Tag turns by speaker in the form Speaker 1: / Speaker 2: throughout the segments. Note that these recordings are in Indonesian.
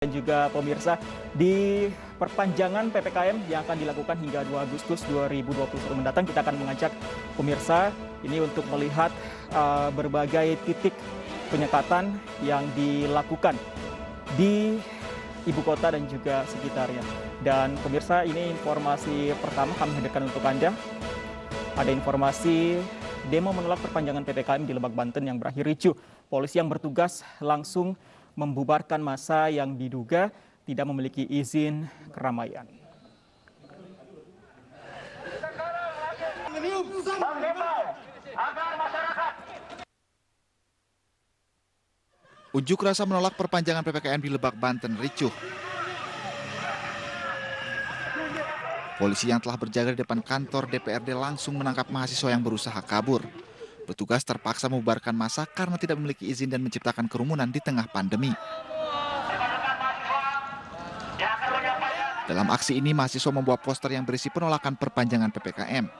Speaker 1: Dan juga pemirsa, di perpanjangan PPKM yang akan dilakukan hingga 2 Agustus 2021 mendatang, kita akan mengajak pemirsa ini untuk melihat berbagai titik penyekatan yang dilakukan di ibu kota dan juga sekitarnya. Dan pemirsa, ini informasi pertama kami hadirkan untuk Anda. Ada informasi demo menolak perpanjangan PPKM di Lebak, Banten yang berakhir ricuh. Polisi yang bertugas langsung membubarkan massa yang diduga tidak memiliki izin keramaian.
Speaker 2: Unjuk rasa menolak perpanjangan PPKM di Lebak, Banten ricuh. Polisi yang telah berjaga di depan kantor DPRD langsung menangkap mahasiswa yang berusaha kabur. Petugas terpaksa membubarkan massa karena tidak memiliki izin dan menciptakan kerumunan di tengah pandemi. Dalam aksi ini, mahasiswa membawa poster yang berisi penolakan perpanjangan PPKM.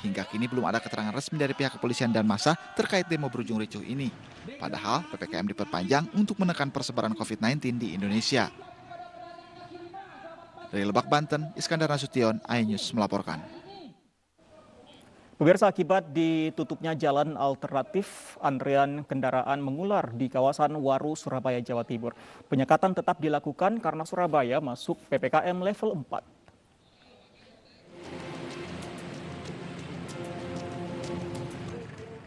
Speaker 2: Hingga kini belum ada keterangan resmi dari pihak kepolisian dan massa terkait demo berujung ricuh ini. Padahal PPKM diperpanjang untuk menekan persebaran COVID-19 di Indonesia. Dari Lebak, Banten, Iskandar Nasution, iNews melaporkan.
Speaker 1: Pemirsa, akibat ditutupnya jalan alternatif, antrean kendaraan mengular di kawasan Waru, Surabaya, Jawa Timur. Penyekatan tetap dilakukan karena Surabaya masuk PPKM level 4.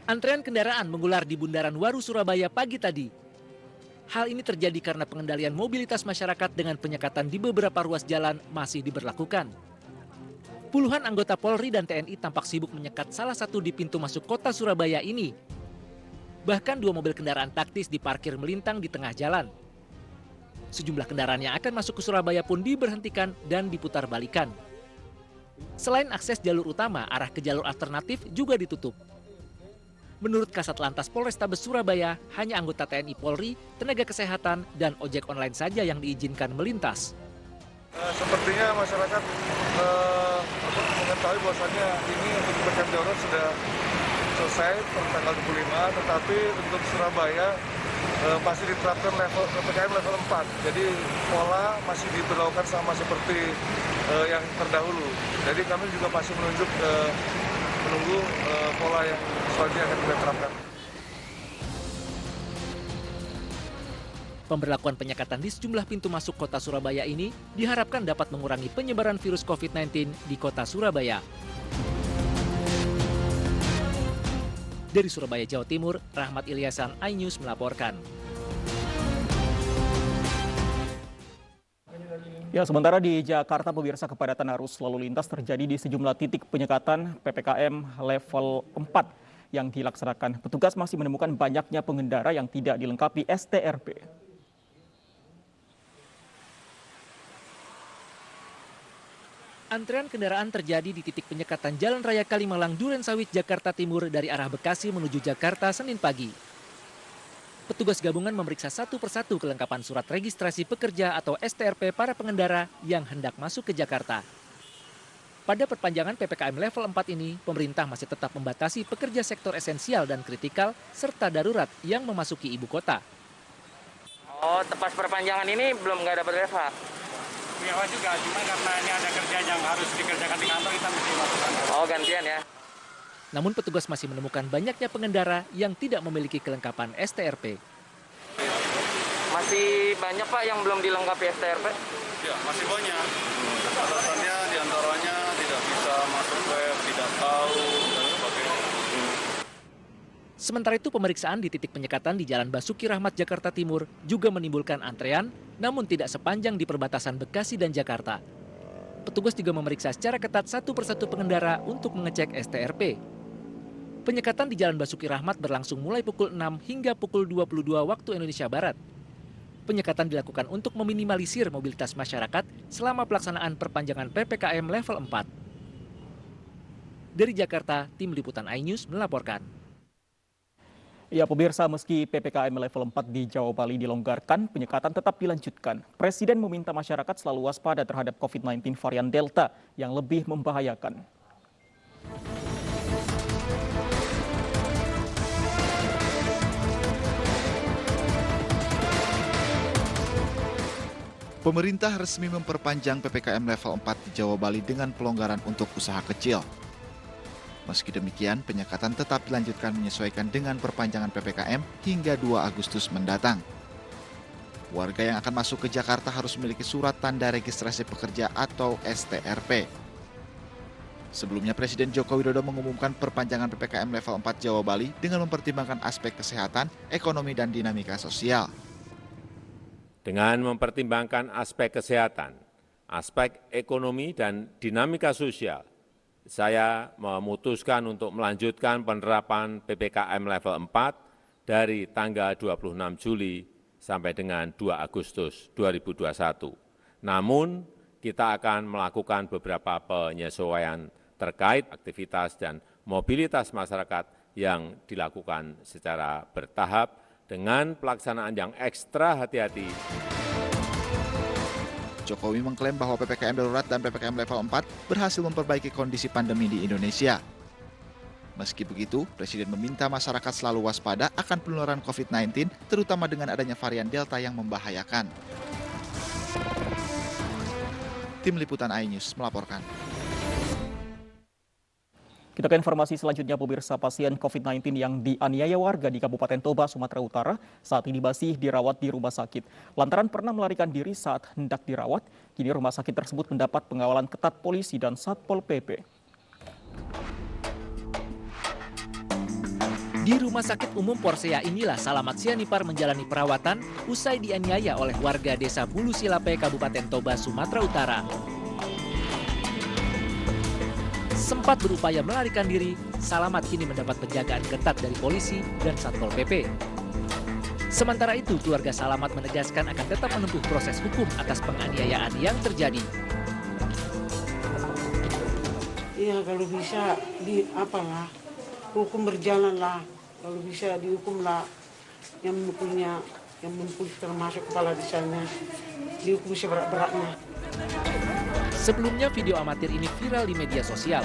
Speaker 3: Antrean kendaraan mengular di Bundaran Waru, Surabaya pagi tadi. Hal ini terjadi karena pengendalian mobilitas masyarakat dengan penyekatan di beberapa ruas jalan masih diberlakukan. Puluhan anggota Polri dan TNI tampak sibuk menyekat salah satu di pintu masuk kota Surabaya ini. Bahkan 2 mobil kendaraan taktis diparkir melintang di tengah jalan. Sejumlah kendaraan yang akan masuk ke Surabaya pun diberhentikan dan diputar balikan. Selain akses jalur utama, arah ke jalur alternatif juga ditutup. Menurut Kasat Lantas Polrestabes Surabaya, hanya anggota TNI Polri, tenaga kesehatan, dan ojek online saja yang diizinkan melintas.
Speaker 4: Sepertinya masyarakat mengetahui bahwasannya ini untuk PPKM darurat sudah selesai per tanggal 25, tetapi untuk Surabaya masih diterapkan level PPKM level 4. Jadi pola masih diberlakukan sama seperti yang terdahulu. Jadi kami juga masih menunggu pola yang selanjutnya akan kita terapkan.
Speaker 3: Pemberlakuan penyekatan di sejumlah pintu masuk kota Surabaya ini diharapkan dapat mengurangi penyebaran virus COVID-19 di kota Surabaya. Dari Surabaya, Jawa Timur, Rahmat Ilyasan, iNews melaporkan.
Speaker 1: Ya, sementara di Jakarta, pemirsa, kepadatan arus lalu lintas terjadi di sejumlah titik penyekatan PPKM level 4 yang dilaksanakan. Petugas masih menemukan banyaknya pengendara yang tidak dilengkapi STRP.
Speaker 3: Antrean kendaraan terjadi di titik penyekatan Jalan Raya Kalimalang, Durensawit, Jakarta Timur dari arah Bekasi menuju Jakarta Senin pagi. Petugas gabungan memeriksa satu persatu kelengkapan surat registrasi pekerja atau STRP para pengendara yang hendak masuk ke Jakarta. Pada perpanjangan PPKM level 4 ini, pemerintah masih tetap membatasi pekerja sektor esensial dan kritikal serta darurat yang memasuki ibu kota.
Speaker 5: Oh, tepas perpanjangan ini nggak dapat WFH?
Speaker 6: WFH juga, cuma karena ini ada kerja yang harus dikerjakan di kantor, kita mesti masukkan.
Speaker 5: Oh, gantian ya?
Speaker 3: Namun petugas masih menemukan banyaknya pengendara yang tidak memiliki kelengkapan STRP.
Speaker 5: Masih banyak Pak yang belum dilengkapi STRP?
Speaker 6: Ya, masih banyak. Alasannya diantaranya tidak bisa masuk web, tidak tahu, dan sebagainya.
Speaker 3: Sementara itu pemeriksaan di titik penyekatan di Jalan Basuki Rahmat, Jakarta Timur juga menimbulkan antrean, namun tidak sepanjang di perbatasan Bekasi dan Jakarta. Petugas juga memeriksa secara ketat satu persatu pengendara untuk mengecek STRP. Penyekatan di Jalan Basuki Rahmat berlangsung mulai pukul 6 hingga pukul 22 waktu Indonesia Barat. Penyekatan dilakukan untuk meminimalisir mobilitas masyarakat selama pelaksanaan perpanjangan PPKM level 4. Dari Jakarta, Tim Liputan iNews melaporkan.
Speaker 1: Ya, pemirsa, meski PPKM level 4 di Jawa Bali dilonggarkan, penyekatan tetap dilanjutkan. Presiden meminta masyarakat selalu waspada terhadap COVID-19 varian Delta yang lebih membahayakan.
Speaker 2: Pemerintah resmi memperpanjang PPKM level 4 di Jawa Bali dengan pelonggaran untuk usaha kecil. Meski demikian, penyekatan tetap dilanjutkan menyesuaikan dengan perpanjangan PPKM hingga 2 Agustus mendatang. Warga yang akan masuk ke Jakarta harus memiliki surat tanda registrasi pekerja atau STRP. Sebelumnya, Presiden Joko Widodo mengumumkan perpanjangan PPKM level 4 Jawa Bali dengan mempertimbangkan aspek kesehatan, ekonomi, dan dinamika sosial.
Speaker 7: Dengan mempertimbangkan aspek kesehatan, aspek ekonomi, dan dinamika sosial, saya memutuskan untuk melanjutkan penerapan PPKM level 4 dari tanggal 26 Juli sampai dengan 2 Agustus 2021. Namun, kita akan melakukan beberapa penyesuaian terkait aktivitas dan mobilitas masyarakat yang dilakukan secara bertahap dengan pelaksanaan yang ekstra hati-hati.
Speaker 2: Jokowi mengklaim bahwa PPKM darurat dan PPKM level 4 berhasil memperbaiki kondisi pandemi di Indonesia. Meski begitu, Presiden meminta masyarakat selalu waspada akan penularan COVID-19, terutama dengan adanya varian Delta yang membahayakan. Tim Liputan iNews melaporkan.
Speaker 1: Kita ke informasi selanjutnya, pemirsa. Pasien COVID-19 yang dianiaya warga di Kabupaten Toba, Sumatera Utara saat ini masih dirawat di rumah sakit. Lantaran pernah melarikan diri saat hendak dirawat, kini rumah sakit tersebut mendapat pengawalan ketat polisi dan Satpol PP.
Speaker 3: Di Rumah Sakit Umum Porsea inilah Salamat Sianipar menjalani perawatan usai dianiaya oleh warga desa Bulu Silape, Kabupaten Toba, Sumatera Utara. Sempat berupaya melarikan diri, Salamat kini mendapat penjagaan ketat dari polisi dan Satpol PP. Sementara itu, keluarga Salamat menegaskan akan tetap menempuh proses hukum atas penganiayaan yang terjadi.
Speaker 8: Iya, kalau bisa hukum berjalan lah. Kalau bisa dihukum lah yang memukulnya, yang memukul termasuk kepala desanya, dihukum seberat-beratnya.
Speaker 3: Sebelumnya video amatir ini viral di media sosial.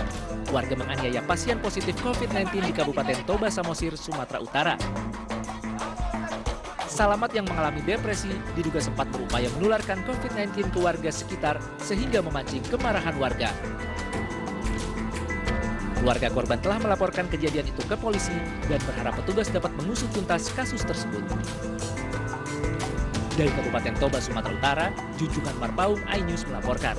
Speaker 3: Warga menganiaya pasien positif COVID-19 di Kabupaten Toba Samosir, Sumatera Utara. Salamat yang mengalami depresi diduga sempat berupaya menularkan COVID-19 ke warga sekitar sehingga memancing kemarahan warga. Keluarga korban telah melaporkan kejadian itu ke polisi dan berharap petugas dapat mengusut tuntas kasus tersebut. Dari Kabupaten Toba, Sumatera Utara, Junjungan Marpaung, iNews melaporkan.